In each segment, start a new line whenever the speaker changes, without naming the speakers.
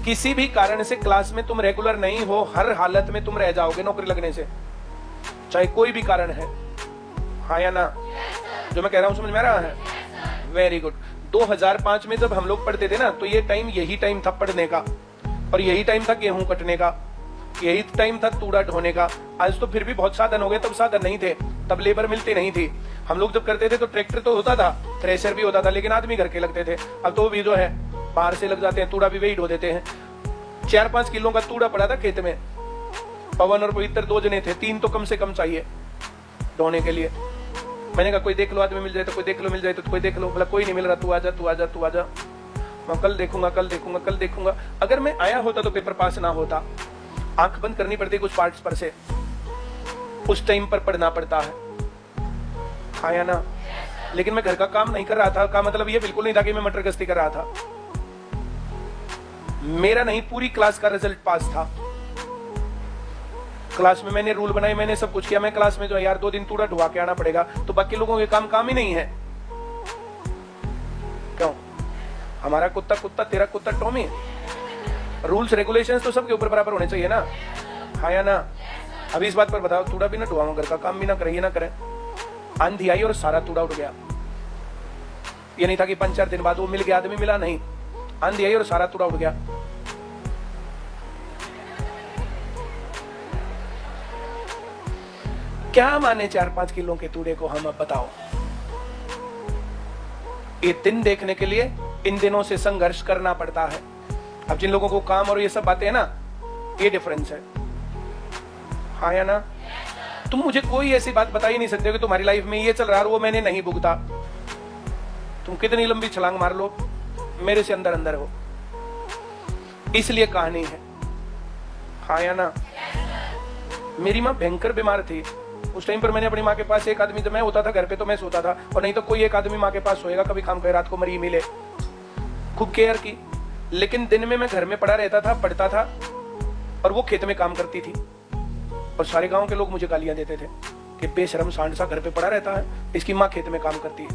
किसी भी कारण से क्लास में तुम रेगुलर नहीं हो, हर हालत में तुम रह जाओगे नौकरी लगने से, चाहे कोई भी कारण है। हाँ या ना? जो मैं कह रहा हूं समझ में आ रहा है? Very good. 2005 में जब हम लोग पढ़ते थे ना, तो ये टाइम यही टाइम था पढ़ने का, और यही टाइम था गेहूं कटने का, यही टाइम था तूड़ा ढोने का। आज तो फिर भी बहुत साधन हो गए, तब साधन नहीं थे, तब लेबर मिलती नहीं थी। हम लोग जब करते थे तो ट्रैक्टर तो होता था, थ्रेशर भी होता था, लेकिन आदमी घर के लगते थे। अब तो भी जो है बाहर से लग जाते हैं, तूड़ा भी वही ढो देते हैं। 4-5 किलो का तूड़ा पड़ा था खेत में, पवन और पवित्र 2 जने थे, 3 तो कम से कम चाहिए ढोने के लिए। मैंने कहा कोई देख लो आदमी मिल जाए तो, कोई देख लो मिल जाए तो कोई देख लो। बोला कोई नहीं मिल रहा, तू आजा तू आजा तू आजा। मैं कल देखूंगा कल देखूंगा कल देखूंगा। अगर मैं आया होता तो पेपर पास ना होता। आंख बंद करनी पड़ती कुछ पार्ट्स पर से, उस टाइम पर पढ़ना पड़ता है। हाँ या ना? लेकिन मैं घर का काम नहीं कर रहा था, का मतलब ये बिल्कुल नहीं था कि मैं मटर गश्ती कर रहा था। मेरा नहीं, पूरी क्लास का रिजल्ट पास था। क्लास में मैंने रूल बनाए, मैंने सब कुछ किया। मैं क्लास में जो है यार 2 दिन तूड़ा ढुआ के आना पड़ेगा, तो बाकी लोगों के काम ही नहीं है। क्यों? हमारा कुत्ता कुत्ता, तेरा कुत्ता टॉमी। रूल्स रेगुलेशंस तो सबके ऊपर बराबर होने चाहिए ना? हाँ या ना? अभी इस बात पर बताओ, तूड़ा भी ना ढुआऊं, घर का काम भी ना करे, ये ना करे। आंधी आई और सारा तूड़ा उड़ गया। ये नहीं था कि 5-4 दिन बाद वो मिल गया, आदमी मिला नहीं, आंधी आई और सारा तूड़ा उड़ गया। क्या माने 4-5 किलो के तूड़े को हम? अब बताओ। ये दिन देखने के लिए इन दिनों से संघर्ष करना पड़ता है। अब जिन लोगों को काम और ये सब बातें हैं ना, ये डिफरेंस है। हाँ या ना? तुम मुझे कोई ऐसी बात बता ही नहीं सकते कि तुम्हारी लाइफ में ये चल रहा है और वो मैंने नहीं भुगता। तुम कितनी लंबी छलांग मार लो, मेरे से अंदर अंदर हो। इसलिए कहानी है। हाँ या ना? मेरी माँ भयंकर बीमार थी। उस टाइम पर मैंने अपनी माँ के पास, एक आदमी जब मैं होता था घर पे तो मैं सोता था, और नहीं तो कोई एक आदमी माँ के पास सोएगा, कभी काम करे रात को मरी मिले। खूब केयर की। लेकिन दिन में मैं घर में पड़ा रहता था, पढ़ता था, और वो खेत में काम करती थी। और सारे गांव के लोग मुझे गालियां देते थे कि बेशरम सांड सा घर पे पड़ा रहता है, इसकी माँ खेत में काम करती है।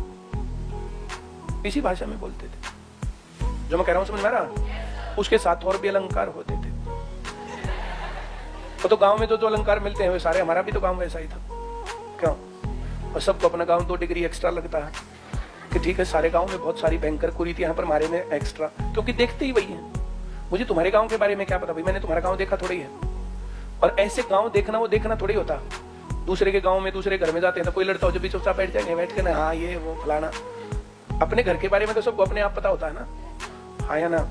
इसी भाषा में बोलते थे। जो मैं कह रहा हूं समझ में आ रहा? उसके साथ और भी अलंकार होते थे। तो गांव में जो अलंकार मिलते हैं वे सारे, हमारा भी तो गांव वैसा ही था। क्यों? और सबको अपना गांव 2 डिग्री एक्स्ट्रा लगता है कि ठीक है, सारे गांव में बहुत सारी भयंकर कुरी थी, यहाँ पर हमारे में एक्स्ट्रा, क्योंकि देखते ही वही है। मुझे तुम्हारे गांव के बारे में क्या पता भाई, मैंने तुम्हारा गांव देखा थोड़ी है। और ऐसे गांव देखना, वो देखना थोड़ी होता। दूसरे के गांव में, दूसरे घर में जाते हैं तो कोई लड़ता हो, जब भी चुपचाप बैठ जाएंगे, बैठ के ना हाँ ये वो फलाना। अपने घर के बारे में तो सबको अपने आप पता होता है ना? हाँ या ना?